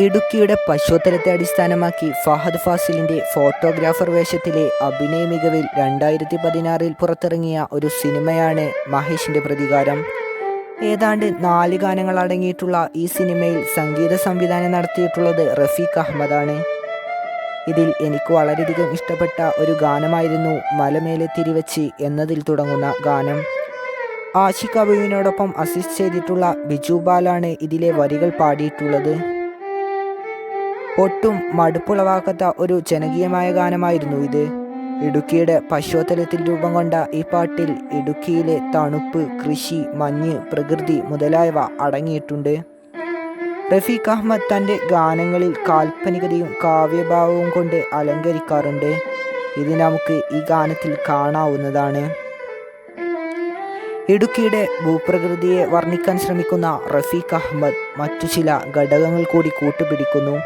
ഇടുക്കിയുടെ പശ്ചാത്തലത്തെ അടിസ്ഥാനമാക്കി ഫഹദ് ഫാസിലിൻ്റെ ഫോട്ടോഗ്രാഫർ വേഷത്തിലെ അഭിനയ മികവിൽ 2016 പുറത്തിറങ്ങിയ ഒരു സിനിമയാണ് മഹേഷിൻ്റെ പ്രതികാരം. ഏതാണ്ട് 4 ഗാനങ്ങൾ അടങ്ങിയിട്ടുള്ള ഈ സിനിമയിൽ സംഗീത സംവിധാനം നടത്തിയിട്ടുള്ളത് റഫീഖ് അഹമ്മദാണ്. ഇതിൽ എനിക്ക് വളരെയധികം ഇഷ്ടപ്പെട്ട ഒരു ഗാനമായിരുന്നു മലമേലെ തിരിവച്ച് എന്നതിൽ തുടങ്ങുന്ന ഗാനം. ആഷിഖ് അബുവിനോടൊപ്പം അസിസ്റ്റ് ചെയ്തിട്ടുള്ള ബിജു ബാലാണ് ഇതിലെ വരികൾ പാടിയിട്ടുള്ളത്. ഒട്ടും മടുപ്പുളവാക്കാത്ത ഒരു ജനകീയമായ ഗാനമായിരുന്നു ഇത്. ഇടുക്കിയുടെ പശ്ചാത്തലത്തിൽ രൂപം കൊണ്ട ഈ പാട്ടിൽ ഇടുക്കിയിലെ തണുപ്പ്, കൃഷി, മഞ്ഞ്, പ്രകൃതി മുതലായവ അടങ്ങിയിട്ടുണ്ട്. റഫീഖ് അഹമ്മദ് തൻ്റെ ഗാനങ്ങളിൽ കാൽപ്പനികതയും കാവ്യഭാവവും കൊണ്ട് അലങ്കരിക്കാറുണ്ട്. ഇത് നമുക്ക് ഈ ഗാനത്തിൽ കാണാവുന്നതാണ്. ഇടുക്കിയുടെ ഭൂപ്രകൃതിയെ വർണ്ണിക്കാൻ ശ്രമിക്കുന്ന റഫീഖ് അഹമ്മദ് മറ്റു ചില ഘടകങ്ങൾ കൂടി കൂട്ടുപിടിക്കുന്നു.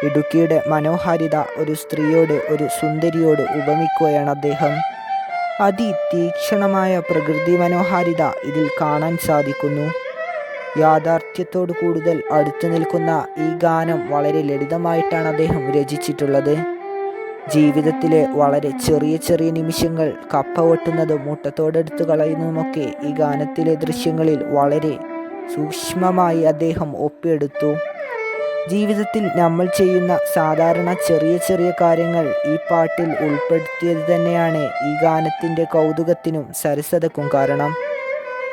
ഇടുക്കിയുടെ മനോഹാരിത ഒരു സ്ത്രീയോട്, ഒരു സുന്ദരിയോട് ഉപമിക്കുകയാണ് അദ്ദേഹം. അതിതീക്ഷണമായ പ്രകൃതി മനോഹാരിത ഇതിൽ കാണാൻ സാധിക്കുന്നു. യാഥാർത്ഥ്യത്തോട് കൂടുതൽ അടുത്തു നിൽക്കുന്ന ഈ ഗാനം വളരെ ലളിതമായിട്ടാണ് അദ്ദേഹം രചിച്ചിട്ടുള്ളത്. ജീവിതത്തിലെ വളരെ ചെറിയ ചെറിയ നിമിഷങ്ങൾ, കപ്പ വെട്ടുന്നതും മുട്ടത്തോടെടുത്തു കളയുന്നതുമൊക്കെ ഈ ഗാനത്തിലെ ദൃശ്യങ്ങളിൽ വളരെ സൂക്ഷ്മമായി അദ്ദേഹം ഒപ്പിയെടുത്തു. ജീവിതത്തിൽ നമ്മൾ ചെയ്യുന്ന സാധാരണ ചെറിയ ചെറിയ കാര്യങ്ങൾ ഈ പാട്ടിൽ ഉൾപ്പെടുത്തിയത് തന്നെയാണ് ഈ ഗാനത്തിൻ്റെ കൗതുകത്തിനും സരസതക്കും കാരണം.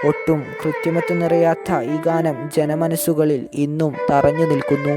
ഒട്ടും കൃത്രിമത്വം നിറയാത്ത ഈ ഗാനം ജനമനസ്സുകളിൽ ഇന്നും തറഞ്ഞു നിൽക്കുന്നു.